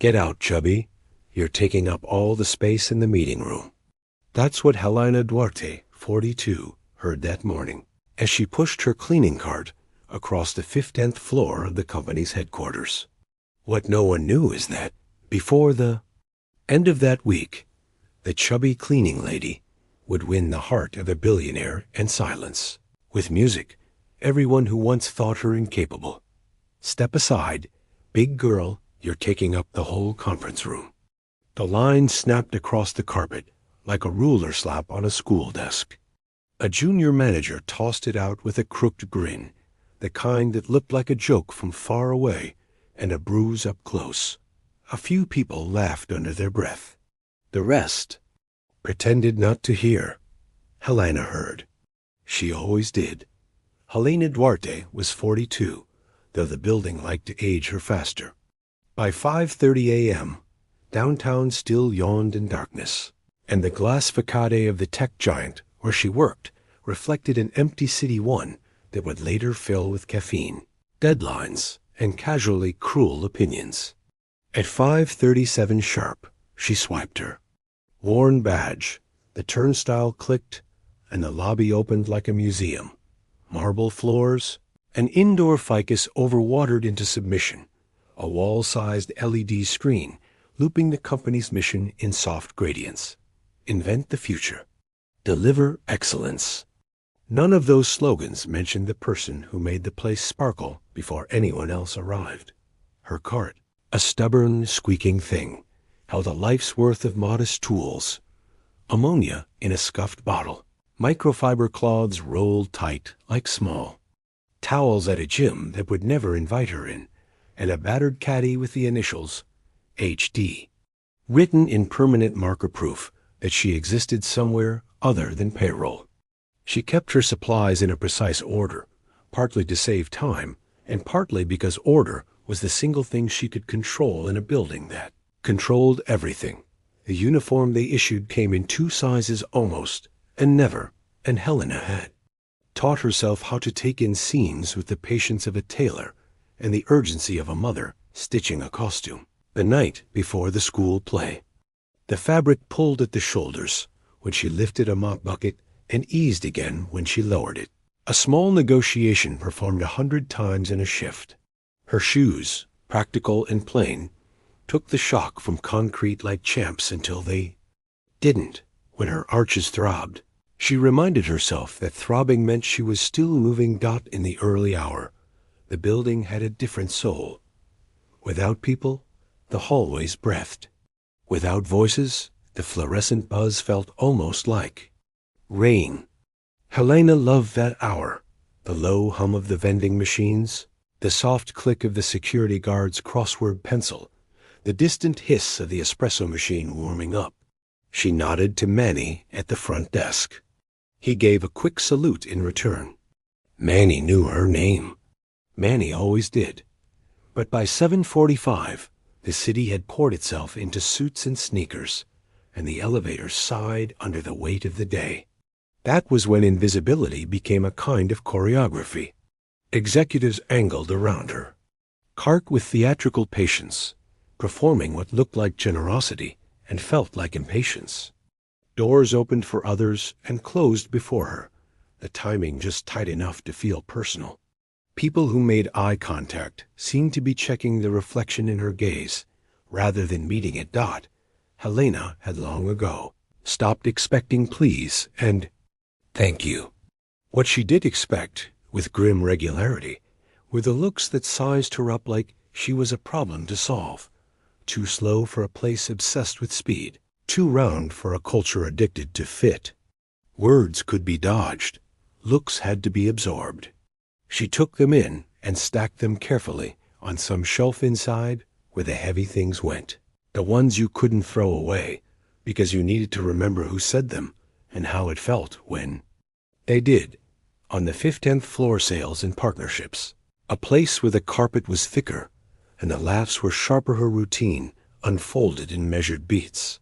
Get out, chubby. You're taking up all the space in the meeting room. That's what Helena Duarte, 42, heard that morning as she pushed her cleaning cart across the 15th floor of the company's headquarters. What no one knew is that, before the end of that week, the chubby cleaning lady would win the heart of a billionaire and silence, with music, everyone who once thought her incapable. Step aside, big girl, you're taking up the whole conference room. The line snapped across the carpet like a ruler slap on a school desk. A junior manager tossed it out with a crooked grin, the kind that looked like a joke from far away and a bruise up close. A few people laughed under their breath. The rest pretended not to hear. Helena heard. She always did. Helena Duarte was 42, though the building liked to age her faster. By 5:30 a.m., downtown still yawned in darkness, and the glass facade of the tech giant where she worked reflected an empty City One that would later fill with caffeine, deadlines, and casually cruel opinions. At 5:37 sharp, she swiped her worn badge. The turnstile clicked, and the lobby opened like a museum. Marble floors, an indoor ficus overwatered into submission, a wall-sized LED screen looping the company's mission in soft gradients. Invent the future. Deliver excellence. None of those slogans mentioned the person who made the place sparkle before anyone else arrived. Her cart, a stubborn, squeaking thing, held a life's worth of modest tools. Ammonia in a scuffed bottle. Microfiber cloths rolled tight like small. Towels at a gym that would never invite her in, and a battered caddy with the initials HD, written in permanent marker proof that she existed somewhere other than payroll. She kept her supplies in a precise order, partly to save time, and partly because order was the single thing she could control in a building that controlled everything. The uniform they issued came in 2 sizes almost, and never, and Helena had taught herself how to take in scenes with the patience of a tailor and the urgency of a mother stitching a costume. The night before the school play, the fabric pulled at the shoulders when she lifted a mop bucket and eased again when she lowered it. A small negotiation performed 100 times in a shift. Her shoes, practical and plain, took the shock from concrete like champs until they didn't, when her arches throbbed. She reminded herself that throbbing meant she was still moving. In the early hour, the building had a different soul. Without people, the hallways breathed. Without voices, the fluorescent buzz felt almost like rain. Helena loved that hour, the low hum of the vending machines, the soft click of the security guard's crossword pencil, the distant hiss of the espresso machine warming up. She nodded to Manny at the front desk. He gave a quick salute in return. Manny knew her name. Manny always did. But by 7:45, the city had poured itself into suits and sneakers, and the elevators sighed under the weight of the day. That was when invisibility became a kind of choreography. Executives angled around her, cart with theatrical patience, performing what looked like generosity and felt like impatience. Doors opened for others and closed before her, the timing just tight enough to feel personal. People who made eye contact seemed to be checking the reflection in her gaze, rather than meeting it. Helena had long ago stopped expecting please and thank you. What she did expect, with grim regularity, were the looks that sized her up like she was a problem to solve, too slow for a place obsessed with speed, too round for a culture addicted to fit. Words could be dodged, looks had to be absorbed. She took them in and stacked them carefully on some shelf inside where the heavy things went, the ones you couldn't throw away because you needed to remember who said them and how it felt when they did. On the 15th floor, sales and partnerships, a place where the carpet was thicker and the laughs were sharper, her routine unfolded in measured beats.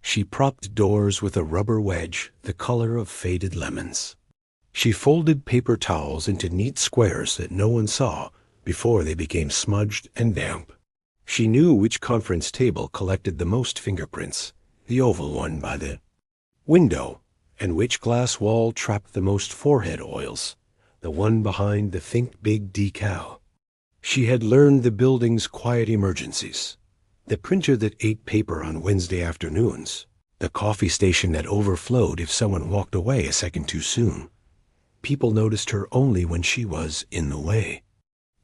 She propped doors with a rubber wedge the color of faded lemons. She folded paper towels into neat squares that no one saw before they became smudged and damp. She knew which conference table collected the most fingerprints, the oval one by the window, and which glass wall trapped the most forehead oils, the one behind the Think Big decal. She had learned the building's quiet emergencies, the printer that ate paper on Wednesday afternoons, the coffee station that overflowed if someone walked away a second too soon. People noticed her only when she was in the way.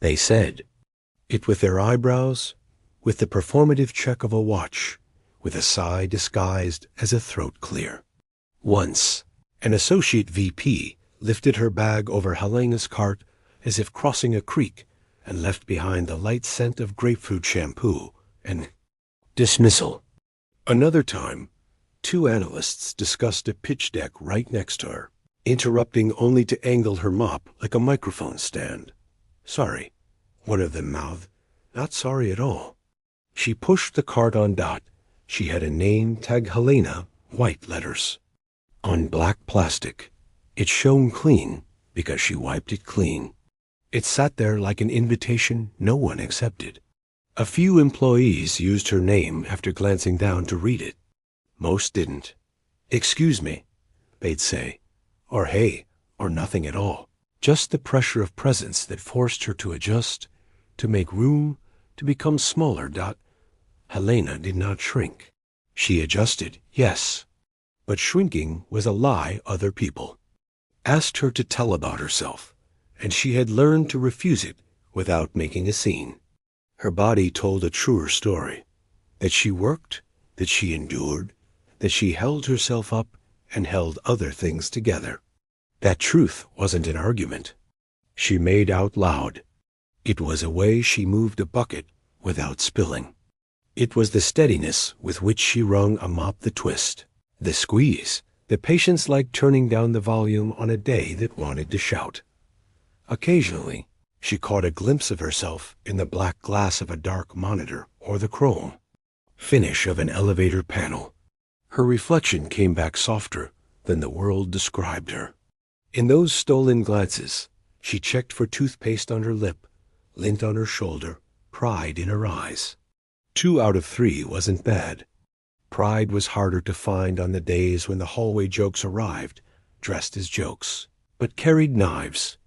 They said it with their eyebrows, with the performative check of a watch, with a sigh disguised as a throat clear. Once, an associate VP lifted her bag over Helena's cart as if crossing a creek and left behind the light scent of grapefruit shampoo and dismissal. Another time, two analysts discussed a pitch deck right next to her, interrupting only to angle her mop like a microphone stand. Sorry, one of them mouthed. Not sorry at all. She pushed the cart on Dot. She had a name tag Helena, white letters, on black plastic. It shone clean because she wiped it clean. It sat there like an invitation no one accepted. A few employees used her name after glancing down to read it. Most didn't. Excuse me, they'd say, or hey, or nothing at all. Just the pressure of presence that forced her to adjust, to make room, to become smaller. Helena did not shrink. She adjusted, yes, but shrinking was a lie other people asked her to tell about herself, and she had learned to refuse it without making a scene. Her body told a truer story, that she worked, that she endured, that she held herself up and held other things together. That truth wasn't an argument. She made out loud. It was a way she moved a bucket without spilling. It was the steadiness with which she wrung a mop, the twist, the squeeze, the patience like turning down the volume on a day that wanted to shout. Occasionally, she caught a glimpse of herself in the black glass of a dark monitor or the chrome finish of an elevator panel. Her reflection came back softer than the world described her. In those stolen glances, she checked for toothpaste on her lip, lint on her shoulder, pride in her eyes. 2 out of 3 wasn't bad. Pride was harder to find on the days when the hallway jokes arrived, dressed as jokes, but carried knives.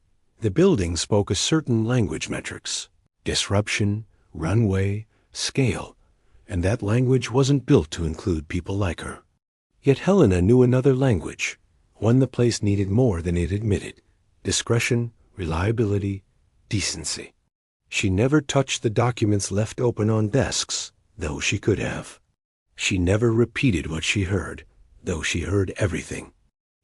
The building spoke a certain language metrics, disruption, runway, scale, and that language wasn't built to include people like her. Yet Helena knew another language, one the place needed more than it admitted: discretion, reliability, decency. She never touched the documents left open on desks, though she could have. She never repeated what she heard, though she heard everything.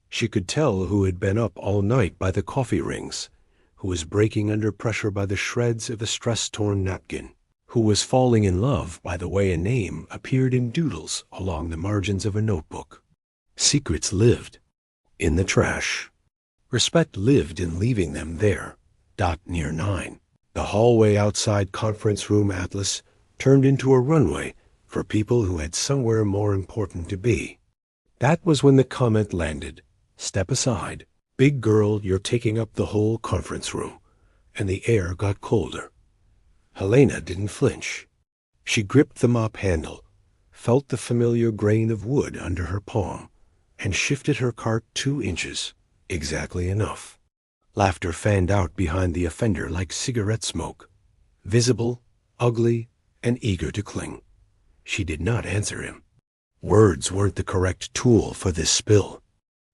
She could tell who had been up all night by the coffee rings, who was breaking under pressure by the shreds of a stress-torn napkin, who was falling in love by the way a name appeared in doodles along the margins of a notebook. Secrets lived in the trash. Respect lived in leaving them there. Near 9. The hallway outside conference room Atlas turned into a runway for people who had somewhere more important to be. That was when the comment landed. Step aside. Big girl, you're taking up the whole conference room. And the air got colder. Helena didn't flinch. She gripped the mop handle, felt the familiar grain of wood under her palm, and shifted her cart 2 inches, exactly enough. Laughter fanned out behind the offender like cigarette smoke, visible, ugly, and eager to cling. She did not answer him. Words weren't the correct tool for this spill.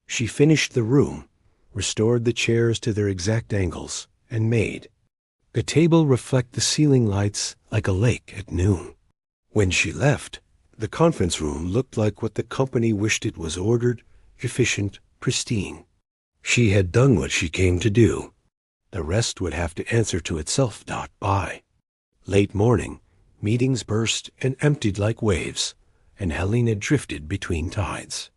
She finished the room, restored the chairs to their exact angles, and made the table reflect the ceiling lights like a lake at noon. When she left, the conference room looked like what the company wished it was: ordered, efficient, pristine. She had done what she came to do. The rest would have to answer to itself. By late morning, meetings burst and emptied like waves, and Helena drifted between tides.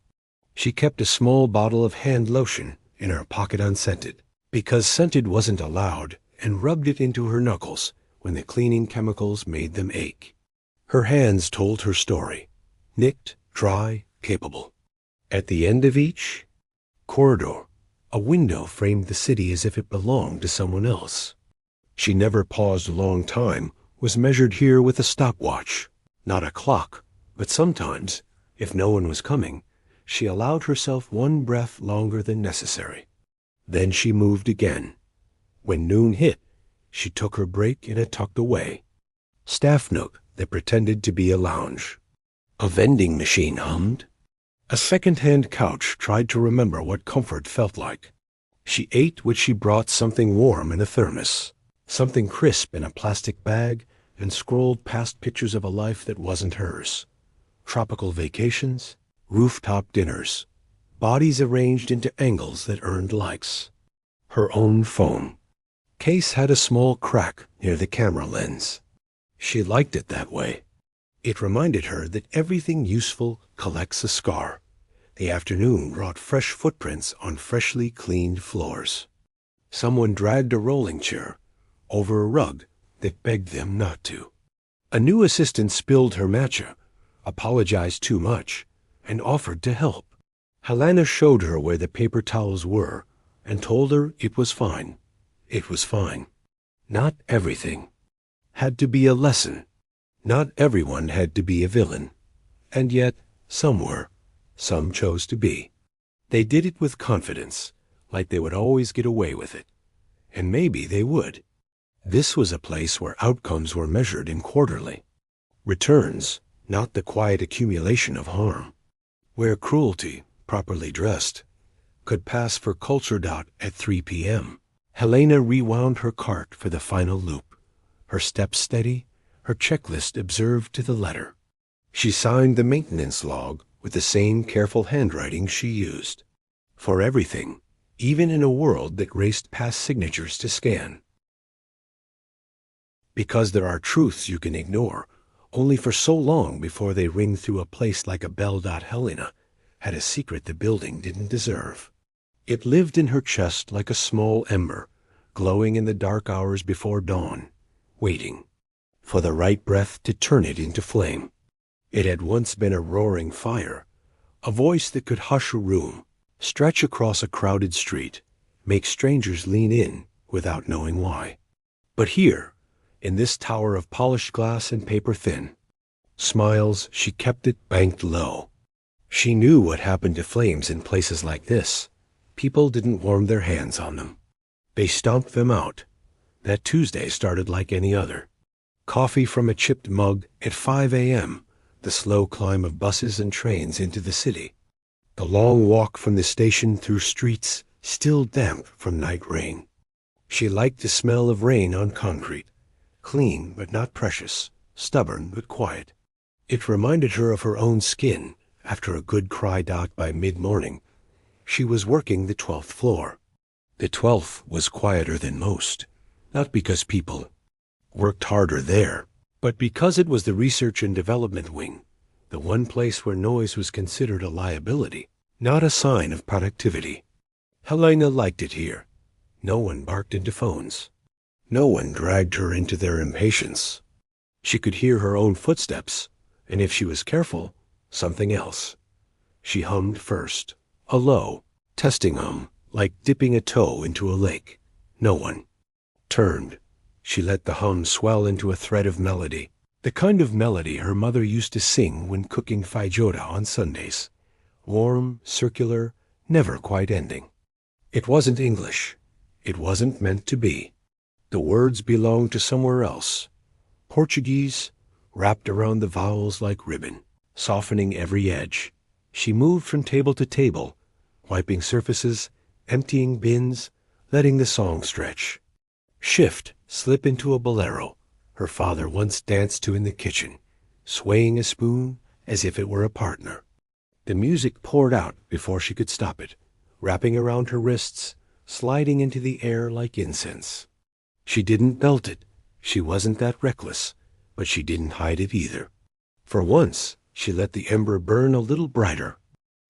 She kept a small bottle of hand lotion in her pocket unscented, because scented wasn't allowed, and rubbed it into her knuckles when the cleaning chemicals made them ache. Her hands told her story, nicked, dry, capable. At the end of each corridor, a window framed the city as if it belonged to someone else. She never paused a long time was measured here with a stopwatch, not a clock, but sometimes, if no one was coming, she allowed herself one breath longer than necessary. Then she moved again. When noon hit, she took her break in a tucked away staff nook that pretended to be a lounge. A vending machine hummed. A second-hand couch tried to remember what comfort felt like. She ate what she brought, something warm in a thermos, something crisp in a plastic bag, and scrolled past pictures of a life that wasn't hers. Tropical vacations, rooftop dinners, bodies arranged into angles that earned likes. Her own phone case had a small crack near the camera lens. She liked it that way. It reminded her that everything useful collects a scar. The afternoon brought fresh footprints on freshly cleaned floors. Someone dragged a rolling chair over a rug that begged them not to. A new assistant spilled her matcha, apologized too much, and offered to help. Helena showed her where the paper towels were and told her it was fine. It was fine. Not everything had to be a lesson. Not everyone had to be a villain. And yet, some were. Some chose to be. They did it with confidence, like they would always get away with it. And maybe they would. This was a place where outcomes were measured in quarterly returns, not the quiet accumulation of harm. Where cruelty, properly dressed, could pass for culture dot at 3 p.m. Helena rewound her cart for the final loop. Her steps steady, her checklist observed to the letter. She signed the maintenance log with the same careful handwriting she used. For everything, even in a world that raced past signatures to scan. Because there are truths you can ignore, only for so long before they ring through a place like a bell. Helena had a secret the building didn't deserve. It lived in her chest like a small ember, glowing in the dark hours before dawn, waiting for the right breath to turn it into flame. It had once been a roaring fire, a voice that could hush a room, stretch across a crowded street, make strangers lean in without knowing why. But here, in this tower of polished glass and paper thin smiles, she kept it banked low. She knew what happened to flames in places like this. People didn't warm their hands on them. They stomped them out. That Tuesday started like any other. Coffee from a chipped mug at 5 a.m., the slow climb of buses and trains into the city, the long walk from the station through streets still damp from night rain. She liked the smell of rain on concrete, clean but not precious, stubborn but quiet. It reminded her of her own skin after a good cry. By mid-morning, she was working the 12th floor. The 12th was quieter than most, not because people worked harder there, but because it was the research and development wing, the one place where noise was considered a liability, not a sign of productivity. Helena liked it here. No one barked into phones. No one dragged her into their impatience. She could hear her own footsteps, and if she was careful, something else. She hummed first, a low, testing hum, like dipping a toe into a lake. No one turned. She let the hum swell into a thread of melody, the kind of melody her mother used to sing when cooking feijoada on Sundays. Warm, circular, never quite ending. It wasn't English. It wasn't meant to be. The words belonged to somewhere else. Portuguese, wrapped around the vowels like ribbon, softening every edge. She moved from table to table, wiping surfaces, emptying bins, letting the song stretch. Shift, slip into a bolero her father once danced to in the kitchen, swaying a spoon as if it were a partner. The music poured out before she could stop it, wrapping around her wrists, sliding into the air like incense. She didn't belt it. She wasn't that reckless, but she didn't hide it either. For once, she let the ember burn a little brighter.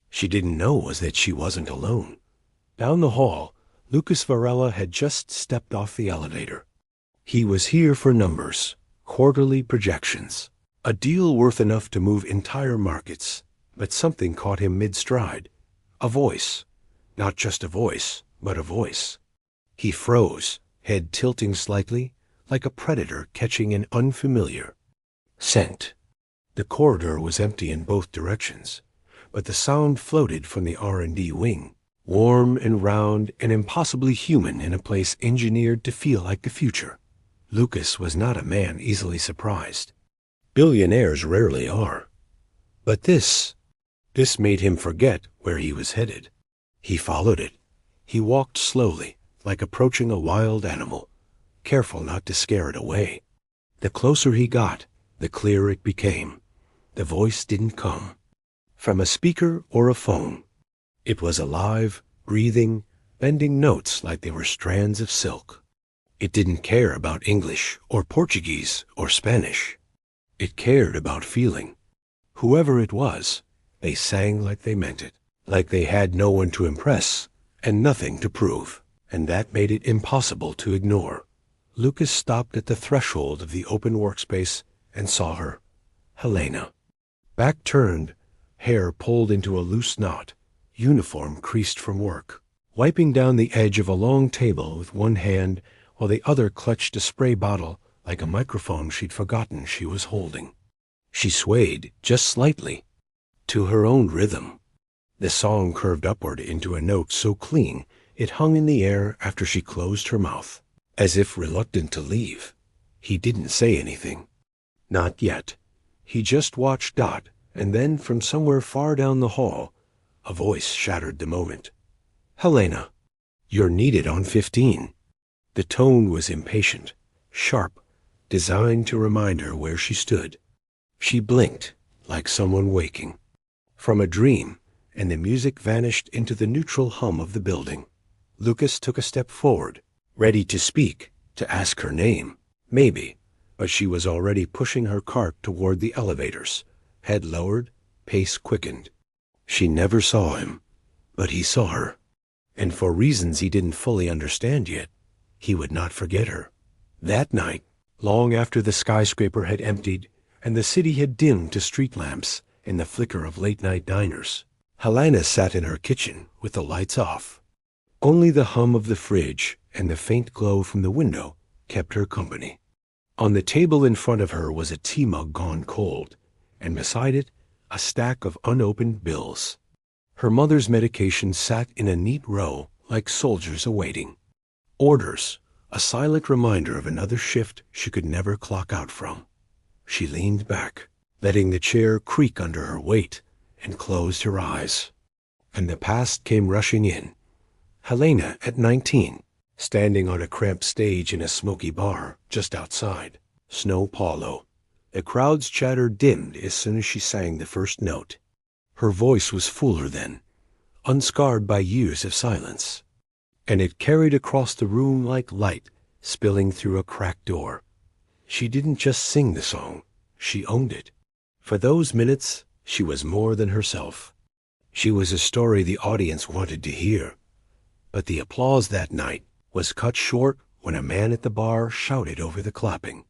She didn't know was that she wasn't alone. Down the hall, Lucas Varela had just stepped off the elevator. He was here for numbers, quarterly projections, a deal worth enough to move entire markets, but something caught him mid-stride. A voice. Not just a voice, but a voice. He froze, head tilting slightly, like a predator catching an unfamiliar scent. The corridor was empty in both directions, but the sound floated from the R&D wing, warm and round and impossibly human in a place engineered to feel like the future. Lucas was not a man easily surprised. Billionaires rarely are. But this made him forget where he was headed. He followed it. He walked slowly, like approaching a wild animal, careful not to scare it away. The closer he got, the clearer it became. The voice didn't come from a speaker or a phone. It was alive, breathing, bending notes like they were strands of silk. It didn't care about English or Portuguese or Spanish. It cared about feeling. Whoever it was, they sang like they meant it, like they had no one to impress and nothing to prove, and that made it impossible to ignore. Lucas stopped at the threshold of the open workspace and saw her, Helena. Back turned, hair pulled into a loose knot, uniform creased from work, wiping down the edge of a long table with one hand while the other clutched a spray bottle like a microphone she'd forgotten she was holding. She swayed, just slightly, to her own rhythm. The song curved upward into a note so clean it hung in the air after she closed her mouth, as if reluctant to leave. He didn't say anything. Not yet. He just watched Dot, and then from somewhere far down the hall, a voice shattered the moment. "Helena, you're needed on 15. The tone was impatient, sharp, designed to remind her where she stood. She blinked, like someone waking from a dream, and the music vanished into the neutral hum of the building. Lucas took a step forward, ready to speak, to ask her name, maybe, but she was already pushing her cart toward the elevators, head lowered, pace quickened. She never saw him, but he saw her, and for reasons he didn't fully understand yet, he would not forget her. That night, long after the skyscraper had emptied and the city had dimmed to street lamps and the flicker of late-night diners, Helena sat in her kitchen with the lights off. Only the hum of the fridge and the faint glow from the window kept her company. On the table in front of her was a tea mug gone cold, and beside it, a stack of unopened bills. Her mother's medication sat in a neat row like soldiers awaiting. Orders, a silent reminder of another shift she could never clock out from. She leaned back, letting the chair creak under her weight, and closed her eyes. And the past came rushing in. Helena at 19, standing on a cramped stage in a smoky bar just outside. Snow Paulo. The crowd's chatter dimmed as soon as she sang the first note. Her voice was fuller then, unscarred by years of silence, and it carried across the room like light spilling through a cracked door. She didn't just sing the song, she owned it. For those minutes, she was more than herself. She was a story the audience wanted to hear. But the applause that night was cut short when a man at the bar shouted over the clapping,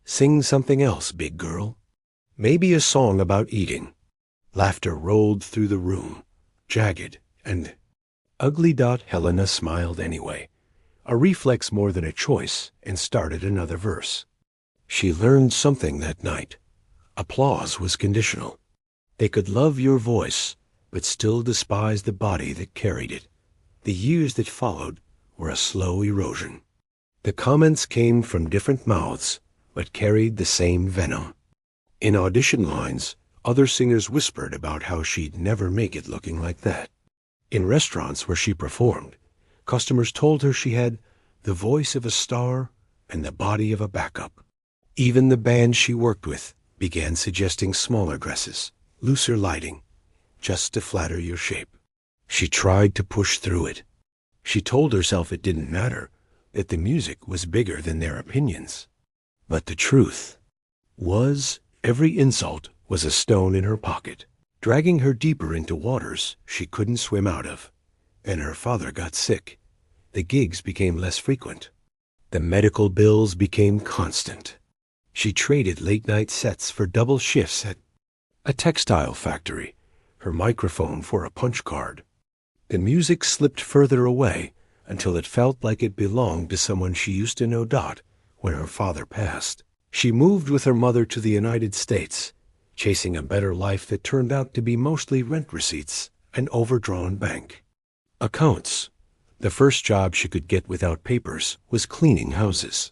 "Sing something else, big girl." Maybe a song about eating. Laughter rolled through the room, jagged and ugly. Helena smiled anyway, a reflex more than a choice, and started another verse. She learned something that night. Applause was conditional. They could love your voice, but still despise the body that carried it. The years that followed were a slow erosion. The comments came from different mouths, but carried the same venom. In audition lines, other singers whispered about how she'd never make it looking like that. In restaurants where she performed, customers told her she had the voice of a star and the body of a backup. Even the band she worked with began suggesting smaller dresses, looser lighting, just to flatter your shape. She tried to push through it. She told herself it didn't matter, that the music was bigger than their opinions. But the truth was, every insult was a stone in her pocket, dragging her deeper into waters she couldn't swim out of. And her father got sick. The gigs became less frequent. The medical bills became constant. She traded late-night sets for double shifts at a textile factory, her microphone for a punch card. The music slipped further away until it felt like it belonged to someone she used to know. when her father passed. She moved with her mother to the United States, chasing a better life that turned out to be mostly rent receipts and overdrawn bank accounts. The first job she could get without papers was cleaning houses.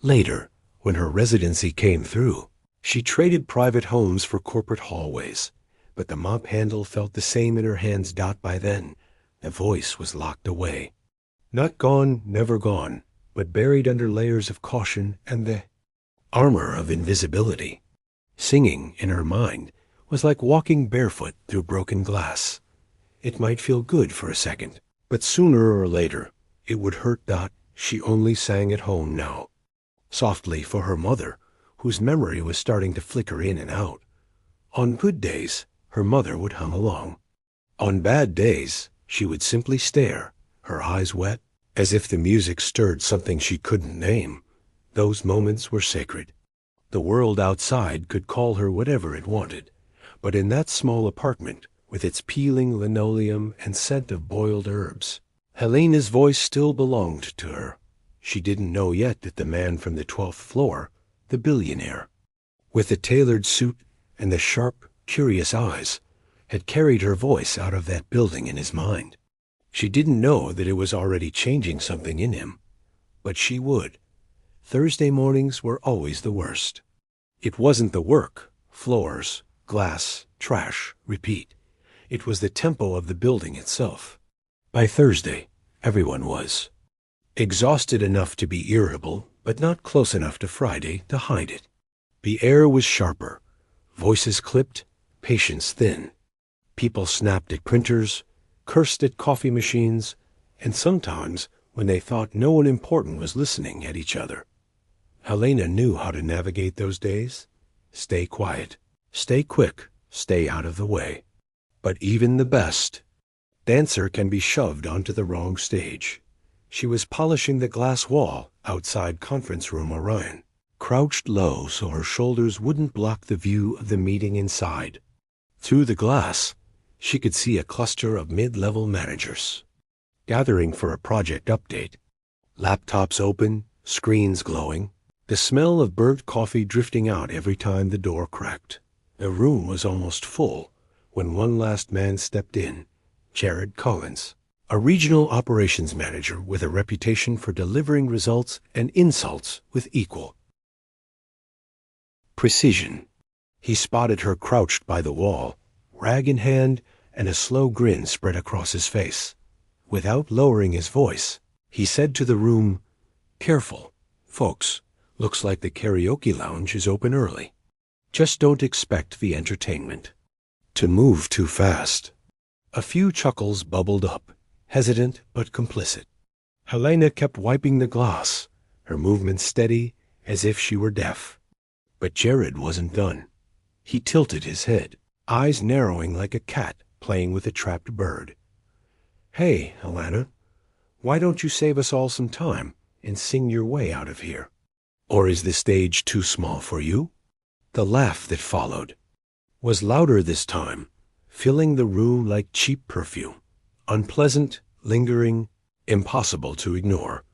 Later, when her residency came through, she traded private homes for corporate hallways, but the mop handle felt the same in her hands. By then, the voice was locked away. Not gone, never gone, but buried under layers of caution and the armor of invisibility. Singing, in her mind, was like walking barefoot through broken glass. It might feel good for a second, but sooner or later, it would hurt. She only sang at home now, softly for her mother, whose memory was starting to flicker in and out. On good days, her mother would hum along. On bad days, she would simply stare, her eyes wet, as if the music stirred something she couldn't name. Those moments were sacred. The world outside could call her whatever it wanted, but in that small apartment, with its peeling linoleum and scent of boiled herbs, Helena's voice still belonged to her. She didn't know yet that the man from the 12th floor, the billionaire, with the tailored suit and the sharp, curious eyes, had carried her voice out of that building in his mind. She didn't know that it was already changing something in him, but she would. Thursday mornings were always the worst. It wasn't the work, floors, glass, trash, repeat. It was the tempo of the building itself. By Thursday, everyone was exhausted enough to be irritable, but not close enough to Friday to hide it. The air was sharper, voices clipped, patience thin. People snapped at printers, cursed at coffee machines, and sometimes, when they thought no one important was listening, at each other. Helena knew how to navigate those days. Stay quiet, stay quick, stay out of the way. But even the best dancer can be shoved onto the wrong stage. She was polishing the glass wall outside conference room Orion, crouched low so her shoulders wouldn't block the view of the meeting inside. Through the glass, she could see a cluster of mid-level managers, gathering for a project update. Laptops open, screens glowing, the smell of burnt coffee drifting out every time the door cracked. The room was almost full when one last man stepped in, Jared Collins, a regional operations manager with a reputation for delivering results and insults with equal precision. He spotted her crouched by the wall, rag in hand, and a slow grin spread across his face. Without lowering his voice, he said to the room, "Careful, folks. Looks like the karaoke lounge is open early. Just don't expect the entertainment to move too fast." A few chuckles bubbled up, hesitant but complicit. Helena kept wiping the glass, her movements steady as if she were deaf. But Jared wasn't done. He tilted his head, eyes narrowing like a cat playing with a trapped bird. "Hey, Helena, why don't you save us all some time and sing your way out of here? Or is the stage too small for you?" The laugh that followed was louder this time, filling the room like cheap perfume, unpleasant, lingering, impossible to ignore.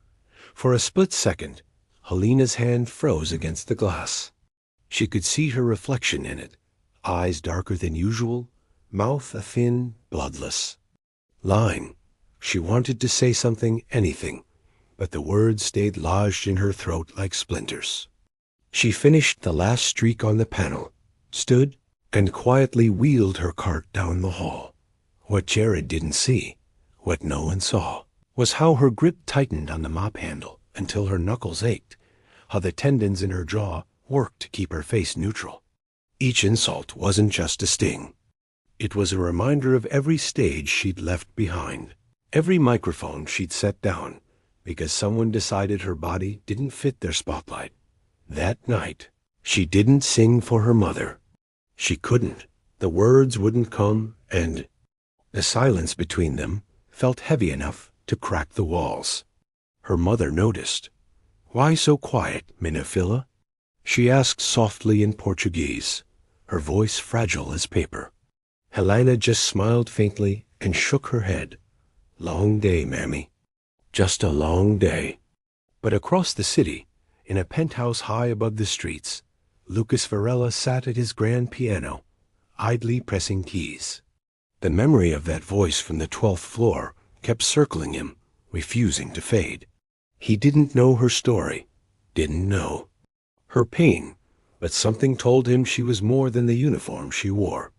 For a split second, Helena's hand froze against the glass. She could see her reflection in it, eyes darker than usual, mouth a thin, bloodless line. She wanted to say something, anything, but the words stayed lodged in her throat like splinters. She finished the last streak on the panel, stood, and quietly wheeled her cart down the hall. What Jared didn't see, what no one saw, was how her grip tightened on the mop handle until her knuckles ached, how the tendons in her jaw worked to keep her face neutral. Each insult wasn't just a sting. It was a reminder of every stage she'd left behind, every microphone she'd set down, because someone decided her body didn't fit their spotlight. That night, she didn't sing for her mother. She couldn't. The words wouldn't come, and the silence between them felt heavy enough to crack the walls. Her mother noticed. "Why so quiet, minha filha?" she asked softly in Portuguese, her voice fragile as paper. Helena just smiled faintly and shook her head. "Long day, mammy. Just a long day." But across the city, In a penthouse high above the streets, Lucas Varela sat at his grand piano, idly pressing keys. The memory of that voice from the 12th floor kept circling him, refusing to fade. He didn't know her story, didn't know her pain, but something told him she was more than the uniform she wore.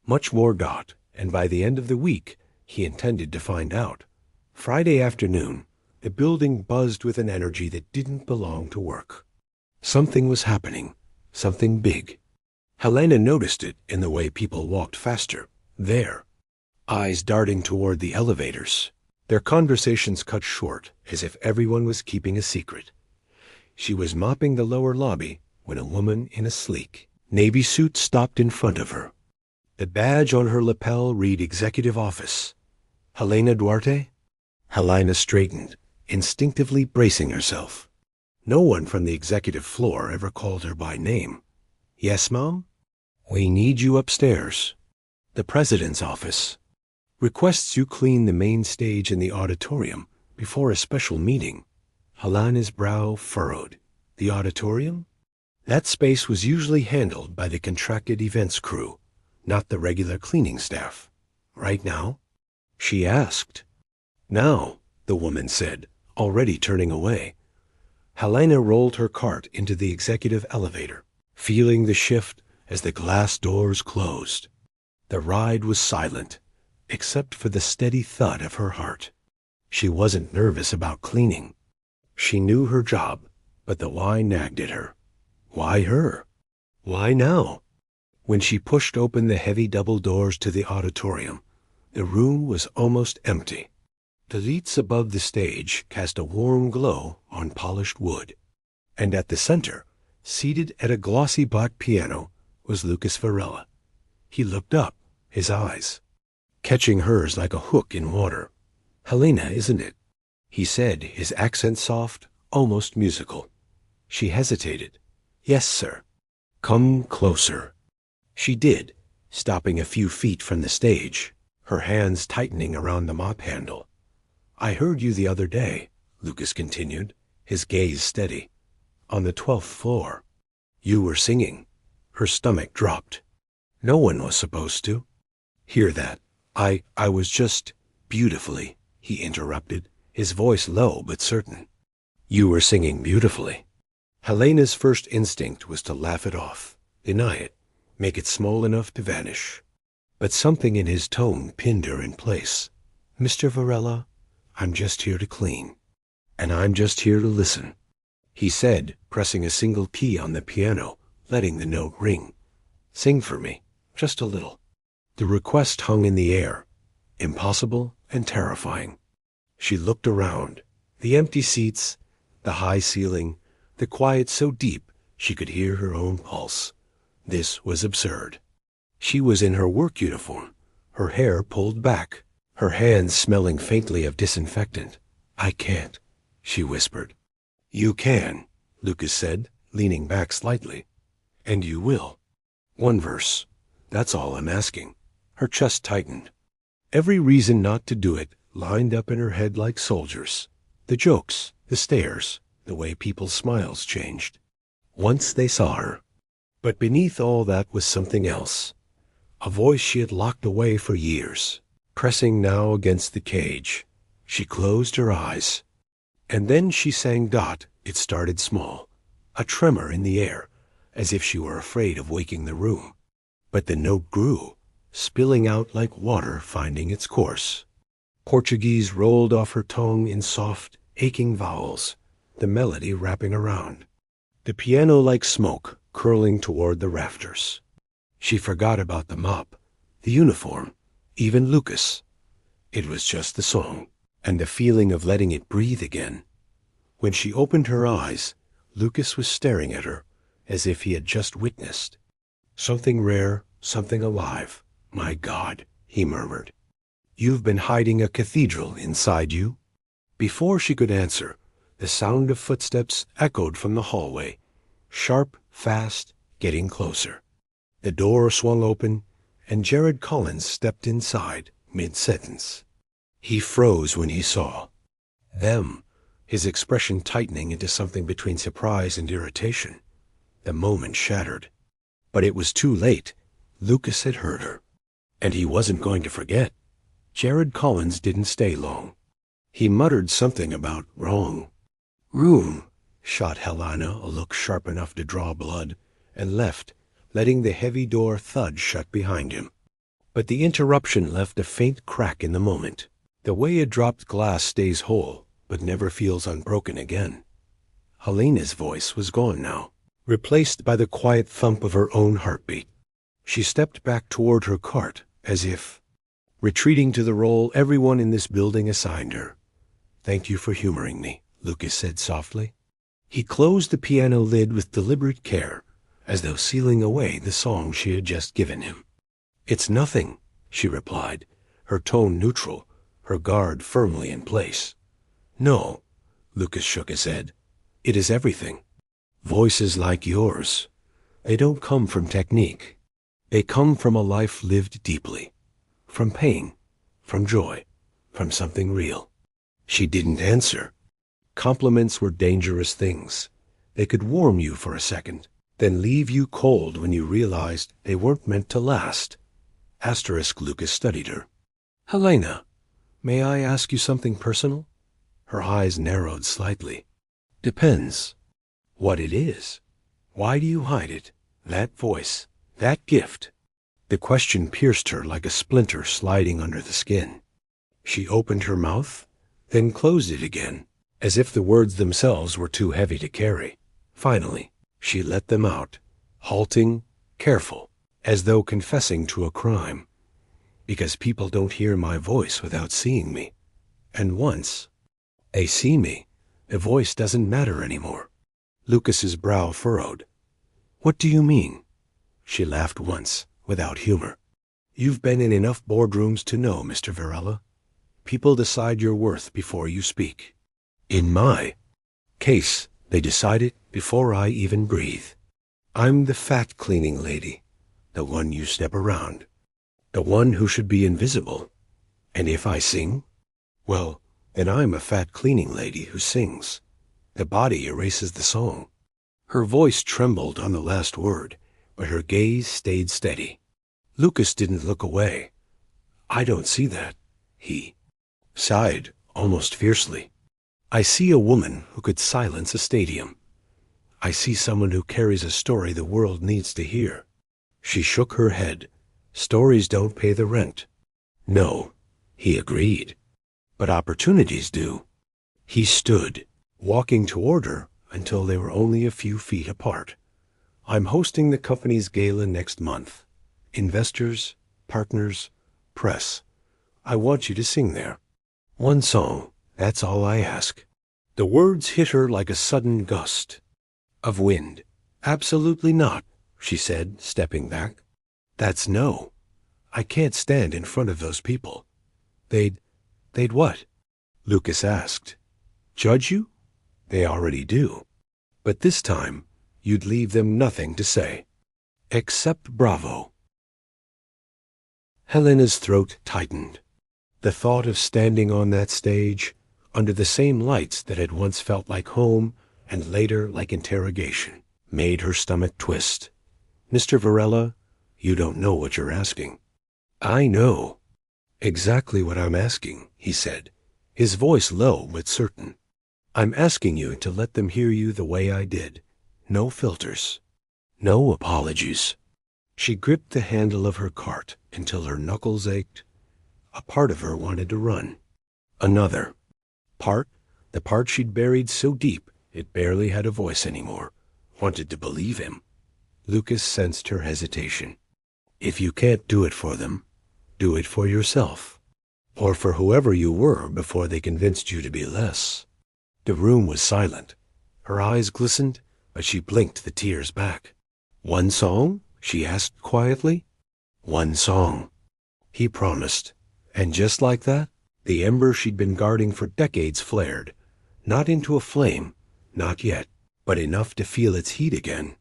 Much more got, and by the end of the week, he intended to find out. Friday afternoon, the building buzzed with an energy that didn't belong to work. Something was happening, something big. Helena noticed it in the way people walked faster, there, eyes darting toward the elevators. Their conversations cut short, as if everyone was keeping a secret. She was mopping the lower lobby when a woman in a sleek navy suit stopped in front of her. The badge on her lapel read Executive Office. Helena Duarte? Helena straightened, instinctively bracing herself. No one from the executive floor ever called her by name. Yes, Mom? We need you upstairs. The President's office requests you clean the main stage in the auditorium before a special meeting. Helena's brow furrowed. The auditorium? That space was usually handled by the contracted events crew, not the regular cleaning staff. Right now? She asked. Now, the woman said, already turning away. Helena rolled her cart into the executive elevator, feeling the shift as the glass doors closed. The ride was silent, except for the steady thud of her heart. She wasn't nervous about cleaning. She knew her job, but the why nagged at her. Why her? Why now? When she pushed open the heavy double doors to the auditorium, the room was almost empty. The lights above the stage cast a warm glow on polished wood, and at the center, seated at a glossy black piano, was Lucas Varela. He looked up, his eyes catching hers like a hook in water. Helena, isn't it? He said, his accent soft, almost musical. She hesitated. Yes, sir. Come closer. She did, stopping a few feet from the stage, her hands tightening around the mop handle. I heard you the other day, Lucas continued, his gaze steady. On the 12th floor. You were singing. Her stomach dropped. No one was supposed to hear that. I was just beautifully, he interrupted, his voice low but certain. You were singing beautifully. Helena's first instinct was to laugh it off, deny it, make it small enough to vanish. But something in his tone pinned her in place. Mr. Varela, I'm just here to clean. And I'm just here to listen, he said, pressing a single key on the piano, letting the note ring. Sing for me, just a little. The request hung in the air, impossible and terrifying. She looked around, the empty seats, the high ceiling, the quiet so deep she could hear her own pulse. This was absurd. She was in her work uniform, her hair pulled back, her hands smelling faintly of disinfectant. I can't, she whispered. You can, Lucas said, leaning back slightly. And you will. One verse. That's all I'm asking. Her chest tightened. Every reason not to do it lined up in her head like soldiers. The jokes, the stares, the way people's smiles changed. Once they saw her. But beneath all that was something else. A voice she had locked away for years, pressing now against the cage. She closed her eyes. And then she sang Dot. It started small, a tremor in the air, as if she were afraid of waking the room. But the note grew, spilling out like water finding its course. Portuguese rolled off her tongue in soft, aching vowels, the melody wrapping around. The piano like smoke curling toward the rafters. She forgot about the mop, the uniform, even Lucas. It was just the song, and the feeling of letting it breathe again. When she opened her eyes, Lucas was staring at her, as if he had just witnessed something rare, something alive. My God, he murmured. You've been hiding a cathedral inside you? Before she could answer, the sound of footsteps echoed from the hallway, sharp, fast, getting closer. The door swung open, and Jared Collins stepped inside, mid-sentence. He froze when he saw them, his expression tightening into something between surprise and irritation. The moment shattered. But it was too late. Lucas had heard her. And he wasn't going to forget. Jared Collins didn't stay long. He muttered something about wrong. Room, shot Helena a look sharp enough to draw blood, and left, letting the heavy door thud shut behind him. But the interruption left a faint crack in the moment. The way a dropped glass stays whole, but never feels unbroken again. Helena's voice was gone now, replaced by the quiet thump of her own heartbeat. She stepped back toward her cart, as if retreating to the role everyone in this building assigned her. "Thank you for humoring me," Lucas said softly. He closed the piano lid with deliberate care, as though sealing away the song she had just given him. "It's nothing," she replied, her tone neutral, her guard firmly in place. "No," Lucas shook his head. "It is everything. Voices like yours, they don't come from technique. They come from a life lived deeply. From pain, from joy, from something real." She didn't answer. Compliments were dangerous things. They could warm you for a second, then leave you cold when you realized they weren't meant to last. Lucas studied her. "Helena, may I ask you something personal?" Her eyes narrowed slightly. "Depends. What it is. Why do you hide it? That voice, that gift." The question pierced her like a splinter sliding under the skin. She opened her mouth, then closed it again, as if the words themselves were too heavy to carry. Finally, she let them out, halting, careful, as though confessing to a crime. "Because people don't hear my voice without seeing me. And once they see me, the voice doesn't matter anymore." Lucas's brow furrowed. "What do you mean?" She laughed once, without humor. "You've been in enough boardrooms to know, Mr. Varela. People decide your worth before you speak. In my case, they decide it before I even breathe. I'm the fat cleaning lady, the one you step around, the one who should be invisible. And if I sing, well, then I'm a fat cleaning lady who sings. The body erases the song." Her voice trembled on the last word, but her gaze stayed steady. Lucas didn't look away. "I don't see that," he sighed, almost fiercely. "I see a woman who could silence a stadium. I see someone who carries a story the world needs to hear." She shook her head. "Stories don't pay the rent." "No," he agreed. "But opportunities do." He stood, walking toward her until they were only a few feet apart. "I'm hosting the company's gala next month. Investors, partners, press. I want you to sing there. One song, that's all I ask." The words hit her like a sudden gust of wind. "Absolutely not," she said, stepping back. "That's no. I can't stand in front of those people. They'd what?" Lucas asked. "Judge you? They already do. But this time, you'd leave them nothing to say. Except bravo." Helena's throat tightened. The thought of standing on that stage, under the same lights that had once felt like home and later like interrogation, made her stomach twist. "Mr. Varela, you don't know what you're asking." "I know exactly what I'm asking," he said, his voice low but certain. "I'm asking you to let them hear you the way I did. No filters. No apologies." She gripped the handle of her cart until her knuckles ached. A part of her wanted to run. Another part, the part she'd buried so deep it barely had a voice anymore, wanted to believe him. Lucas sensed her hesitation. "If you can't do it for them, do it for yourself. Or for whoever you were before they convinced you to be less." The room was silent. Her eyes glistened, but she blinked the tears back. "One song?" she asked quietly. "One song," he promised. And just like that, the ember she'd been guarding for decades flared, not into a flame, not yet, but enough to feel its heat again.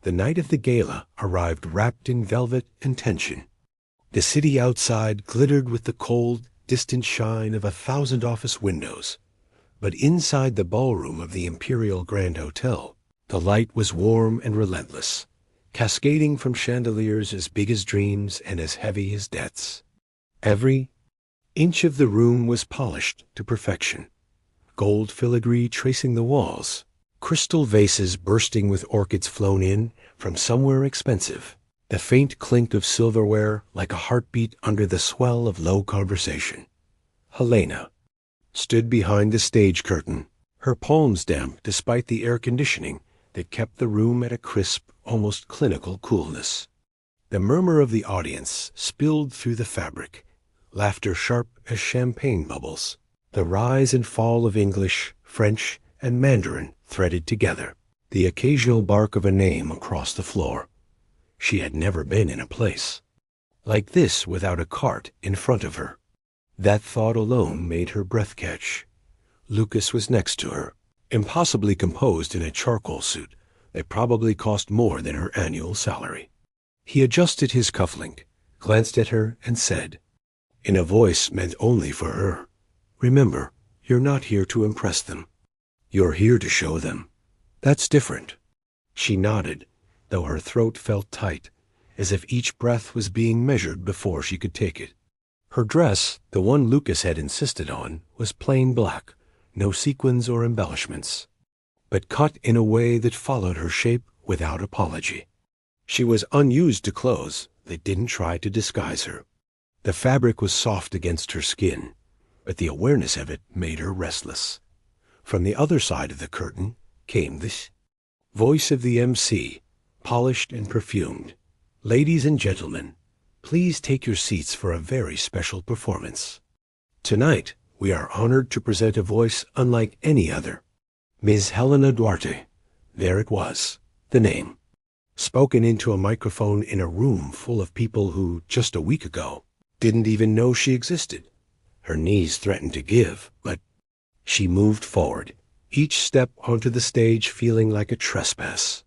The night of the gala arrived wrapped in velvet and tension. The city outside glittered with the cold, distant shine of 1,000 office windows. But inside the ballroom of the Imperial Grand Hotel, the light was warm and relentless, cascading from chandeliers as big as dreams and as heavy as debts. Every inch of the room was polished to perfection, gold filigree tracing the walls, crystal vases bursting with orchids flown in from somewhere expensive, the faint clink of silverware like a heartbeat under the swell of low conversation. Helena stood behind the stage curtain, her palms damp despite the air conditioning that kept the room at a crisp, almost clinical coolness. The murmur of the audience spilled through the fabric, laughter sharp as champagne bubbles, the rise and fall of English, French, and Mandarin threaded together, the occasional bark of a name across the floor. She had never been in a place like this without a cart in front of her. That thought alone made her breath catch. Lucas was next to her, impossibly composed in a charcoal suit that probably cost more than her annual salary. He adjusted his cufflink, glanced at her, and said, in a voice meant only for her, "Remember, you're not here to impress them. You're here to show them. That's different." She nodded, though her throat felt tight, as if each breath was being measured before she could take it. Her dress, the one Lucas had insisted on, was plain black, no sequins or embellishments, but cut in a way that followed her shape without apology. She was unused to clothes that didn't try to disguise her. The fabric was soft against her skin, but the awareness of it made her restless. From the other side of the curtain came the voice of the MC, polished and perfumed. "Ladies and gentlemen, please take your seats for a very special performance. Tonight, we are honored to present a voice unlike any other. Ms. Helena Duarte." There it was, the name, spoken into a microphone in a room full of people who, just a week ago, didn't even know she existed. Her knees threatened to give, but she moved forward, each step onto the stage feeling like a trespass.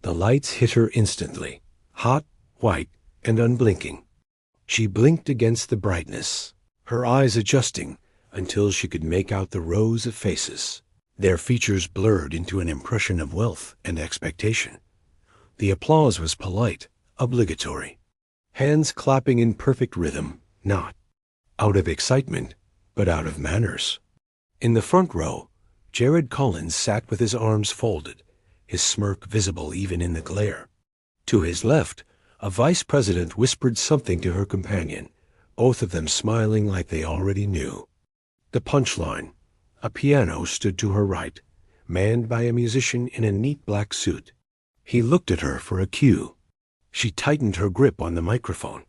The lights hit her instantly, hot, white, and unblinking. She blinked against the brightness, her eyes adjusting until she could make out the rows of faces, their features blurred into an impression of wealth and expectation. The applause was polite, obligatory, hands clapping in perfect rhythm, not out of excitement, but out of manners. In the front row, Jared Collins sat with his arms folded, his smirk visible even in the glare. To his left, a vice president whispered something to her companion, both of them smiling like they already knew. The punchline: a piano stood to her right, manned by a musician in a neat black suit. He looked at her for a cue. She tightened her grip on the microphone,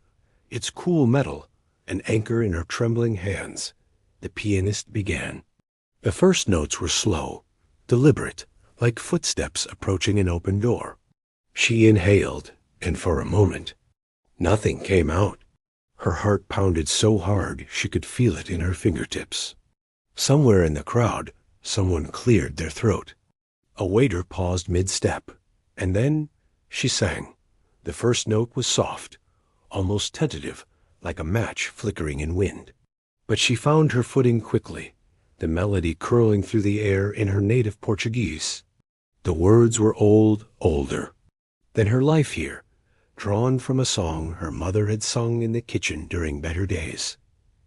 its cool metal an anchor in her trembling hands. The pianist began. The first notes were slow, deliberate, like footsteps approaching an open door. She inhaled, and for a moment, nothing came out. Her heart pounded so hard she could feel it in her fingertips. Somewhere in the crowd, someone cleared their throat. A waiter paused mid-step, and then she sang. The first note was soft, almost tentative, like a match flickering in wind. But she found her footing quickly, the melody curling through the air in her native Portuguese. The words were older than her life here, drawn from a song her mother had sung in the kitchen during better days.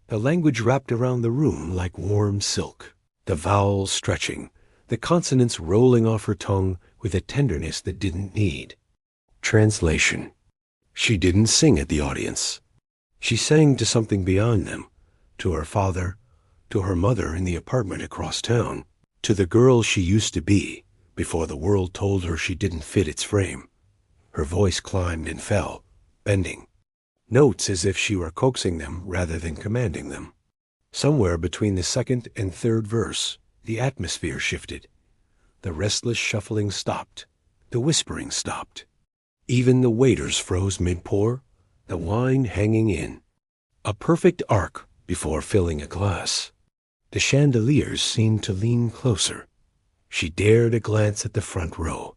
The language wrapped around the room like warm silk, the vowels stretching, the consonants rolling off her tongue with a tenderness that didn't need translation. She didn't sing at the audience. She sang to something beyond them, to her father, to her mother in the apartment across town, to the girl she used to be before the world told her she didn't fit its frame. Her voice climbed and fell, bending, notes as if she were coaxing them rather than commanding them. Somewhere between the second and third verse, the atmosphere shifted. The restless shuffling stopped. The whispering stopped. Even the waiters froze mid-pour, the wine hanging in. A perfect arc before filling a glass. The chandeliers seemed to lean closer. She dared a glance at the front row.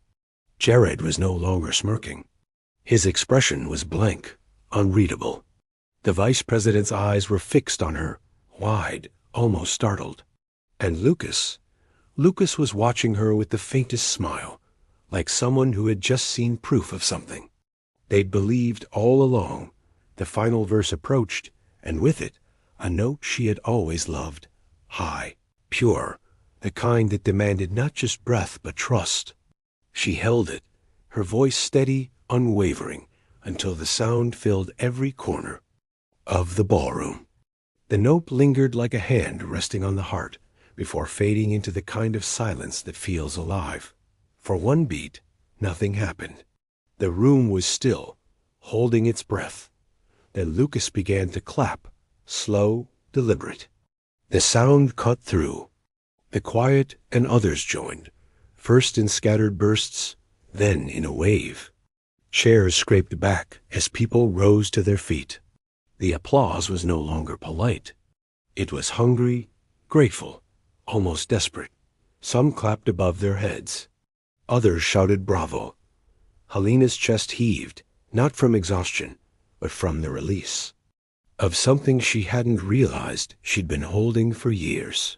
Jared was no longer smirking. His expression was blank, unreadable. The vice president's eyes were fixed on her, wide, almost startled. And Lucas was watching her with the faintest smile, like someone who had just seen proof of something. They'd believed all along. The final verse approached, and with it, a note she had always loved, high, pure, the kind that demanded not just breath but trust. She held it, her voice steady, unwavering, until the sound filled every corner of the ballroom. The note lingered like a hand resting on the heart before fading into the kind of silence that feels alive. For one beat, nothing happened. The room was still, holding its breath. Then Lucas began to clap, slow, deliberate. The sound cut through. The quiet and others joined, first in scattered bursts, then in a wave. Chairs scraped back as people rose to their feet. The applause was no longer polite. It was hungry, grateful, almost desperate. Some clapped above their heads. Others shouted bravo. Helena's chest heaved, not from exhaustion, but from the release of something she hadn't realized she'd been holding for years.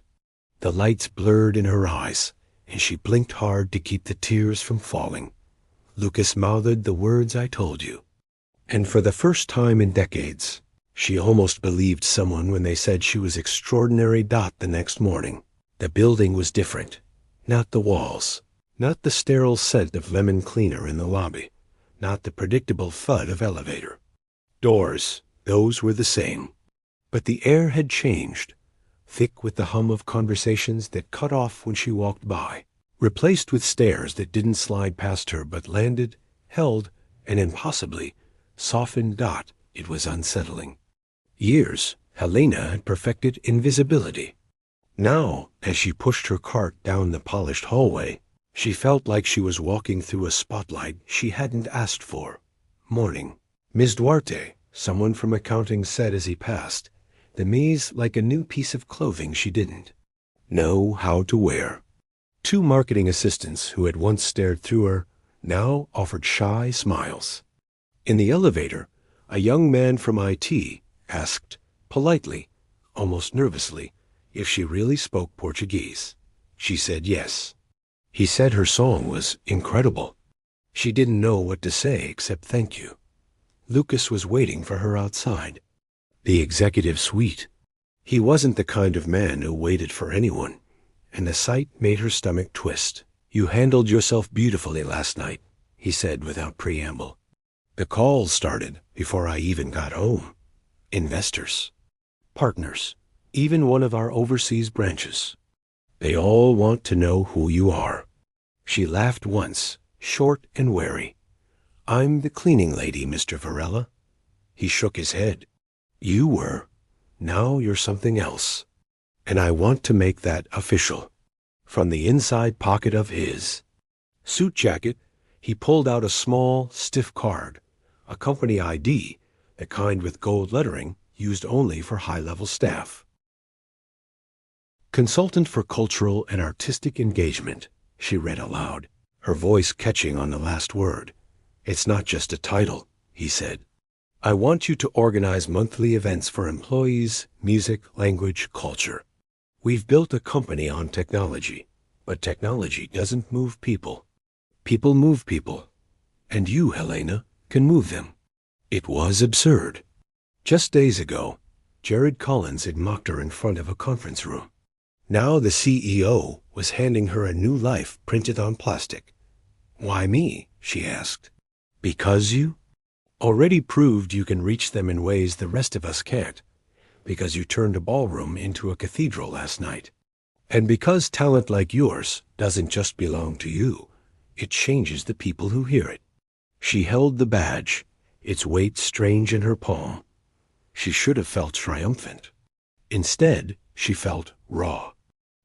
The lights blurred in her eyes, and she blinked hard to keep the tears from falling. Lucas mouthed the words I told you. And for the first time in decades, she almost believed someone when they said she was extraordinary. The next morning, the building was different. Not the walls, not the sterile scent of lemon cleaner in the lobby, not the predictable thud of elevator. Doors, those were the same. But the air had changed, thick with the hum of conversations that cut off when she walked by, replaced with stares that didn't slide past her but landed, held, and impossibly softened. It was unsettling. Years, Helena had perfected invisibility. Now, as she pushed her cart down the polished hallway, she felt like she was walking through a spotlight she hadn't asked for. Morning. Ms. Duarte, someone from accounting said as he passed, the Ms. like a new piece of clothing she didn't know how to wear. Two marketing assistants who had once stared through her now offered shy smiles. In the elevator, a young man from IT asked, politely, almost nervously, if she really spoke Portuguese. She said yes. He said her song was incredible. She didn't know what to say except thank you. Lucas was waiting for her outside the executive suite. He wasn't the kind of man who waited for anyone, and the sight made her stomach twist. You handled yourself beautifully last night, he said without preamble. The calls started before I even got home. Investors, partners, even one of our overseas branches. They all want to know who you are. She laughed once, short and wary. I'm the cleaning lady, Mr. Varela. He shook his head. You were. Now you're something else. And I want to make that official. From the inside pocket of his suit jacket, he pulled out a small, stiff card, a company ID, the kind with gold lettering used only for high-level staff. Consultant for Cultural and Artistic Engagement, she read aloud, her voice catching on the last word. It's not just a title, he said. I want you to organize monthly events for employees, music, language, culture. We've built a company on technology, but technology doesn't move people. People move people. And you, Helena, can move them. It was absurd. Just days ago, Jared Collins had mocked her in front of a conference room. Now the CEO was handing her a new life printed on plastic. Why me? She asked. Because you already proved you can reach them in ways the rest of us can't. Because you turned a ballroom into a cathedral last night. And because talent like yours doesn't just belong to you, it changes the people who hear it. She held the badge, its weight strange in her palm. She should have felt triumphant. Instead, she felt raw.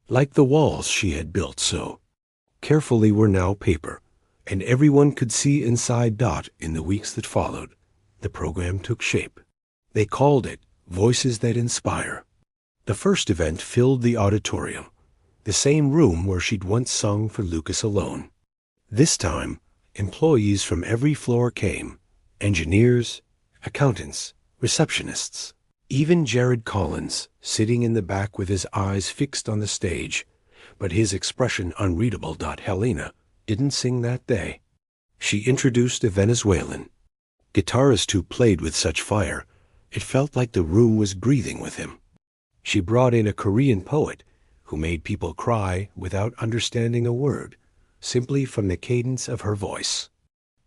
Like the walls she had built so carefully were now paper, and everyone could see inside. In the weeks that followed, the program took shape. They called it Voices That Inspire. The first event filled the auditorium, the same room where she'd once sung for Lucas alone. This time, employees from every floor came, engineers, accountants, receptionists, Even Jared Collins, sitting in the back with his eyes fixed on the stage, but his expression unreadable. Helena didn't sing that day. She introduced a Venezuelan guitarist who played with such fire, it felt like the room was breathing with him. She brought in a Korean poet who made people cry without understanding a word, simply from the cadence of her voice.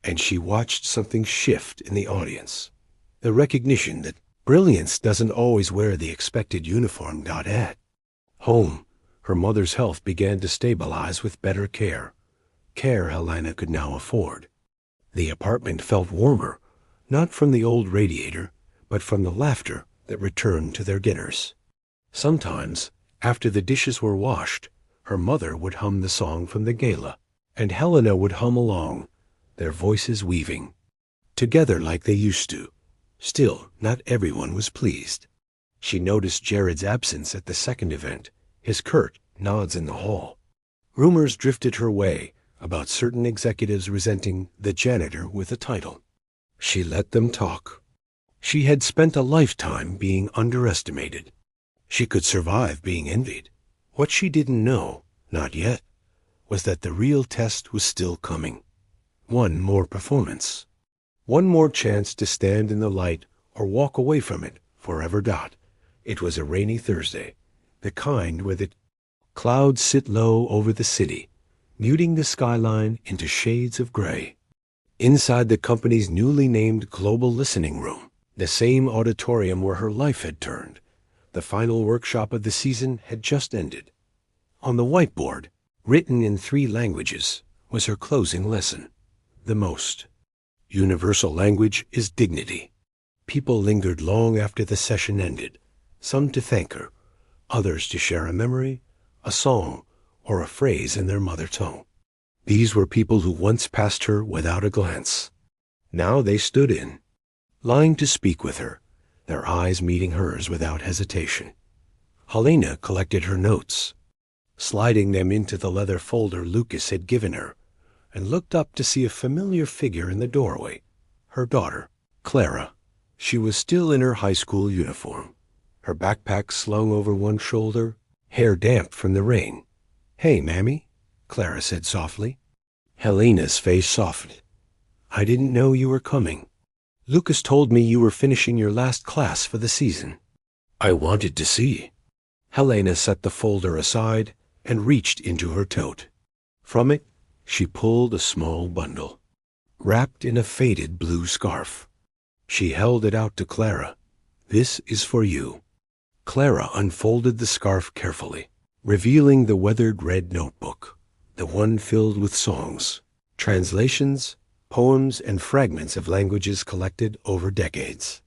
And she watched something shift in the audience. The recognition that brilliance doesn't always wear the expected uniform. At home, her mother's health began to stabilize with better care Helena could now afford. The apartment felt warmer, not from the old radiator, but from the laughter that returned to their dinners. Sometimes, after the dishes were washed, her mother would hum the song from the gala, and Helena would hum along, their voices weaving together like they used to. Still, not everyone was pleased. She noticed Jared's absence at the second event, his curt nods in the hall. Rumors drifted her way about certain executives resenting the janitor with a title. She let them talk. She had spent a lifetime being underestimated. She could survive being envied. What she didn't know, not yet, was that the real test was still coming. One more performance. One more chance to stand in the light or walk away from it forever. It was a rainy Thursday, the kind where the clouds sit low over the city, muting the skyline into shades of gray. Inside the company's newly named Global Listening Room, the same auditorium where her life had turned, the final workshop of the season had just ended. On the whiteboard, written in 3 languages, was her closing lesson. The most universal language is dignity. People lingered long after the session ended, some to thank her, others to share a memory, a song, or a phrase in their mother tongue. These were people who once passed her without a glance. Now they stood in, lying to speak with her, their eyes meeting hers without hesitation. Helena collected her notes, sliding them into the leather folder Lucas had given her, and looked up to see a familiar figure in the doorway, her daughter, Clara. She was still in her high school uniform, her backpack slung over one shoulder, hair damp from the rain. "Hey, Mammy," Clara said softly. Helena's face softened. "I didn't know you were coming. Lucas told me you were finishing your last class for the season. I wanted to see." Helena set the folder aside and reached into her tote. From it, she pulled a small bundle, wrapped in a faded blue scarf. She held it out to Clara. "This is for you." Clara unfolded the scarf carefully, revealing the weathered red notebook, the one filled with songs, translations, poems, and fragments of languages collected over decades.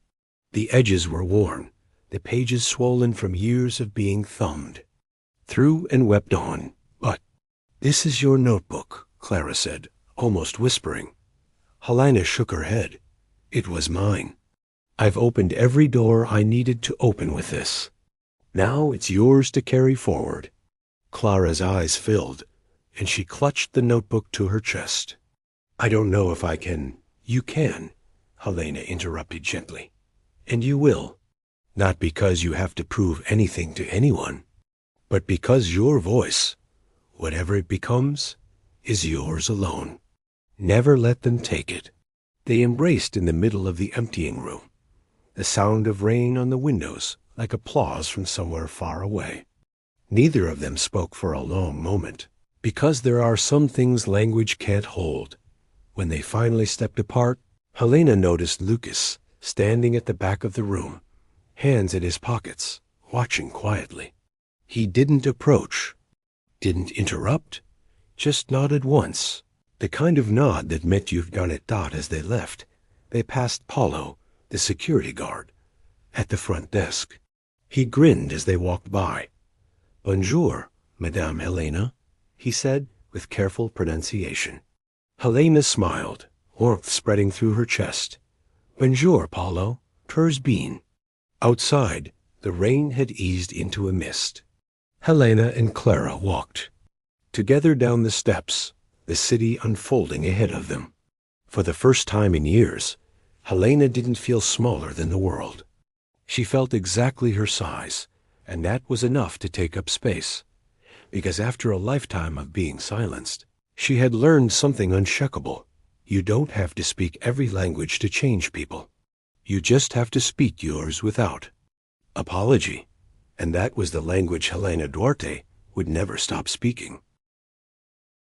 The edges were worn, the pages swollen from years of being thumbed through and wept on. "But this is your notebook," Clara said, almost whispering. Helena shook her head. "It was mine. I've opened every door I needed to open with this. Now it's yours to carry forward." Clara's eyes filled, and she clutched the notebook to her chest. "I don't know if I can." "You can," Helena interrupted gently. "And you will. Not because you have to prove anything to anyone, but because your voice, whatever it becomes, is yours alone. Never let them take it." They embraced in the middle of the emptying room, the sound of rain on the windows like applause from somewhere far away. Neither of them spoke for a long moment, because there are some things language can't hold. When they finally stepped apart, Helena noticed Lucas standing at the back of the room, hands in his pockets, watching quietly. He didn't approach, didn't interrupt, just nodded once, the kind of nod that meant you've done it. As they left, they passed Paulo, the security guard, at the front desk. He grinned as they walked by. "Bonjour, Madame Helena," he said with careful pronunciation. Helena smiled, warmth spreading through her chest. "Bonjour, Paulo. Tur's been." Outside, the rain had eased into a mist. Helena and Clara walked together down the steps, the city unfolding ahead of them. For the first time in years, Helena didn't feel smaller than the world. She felt exactly her size, and that was enough to take up space, because after a lifetime of being silenced, she had learned something unshakable. You don't have to speak every language to change people. You just have to speak yours without apology. And that was the language Helena Duarte would never stop speaking.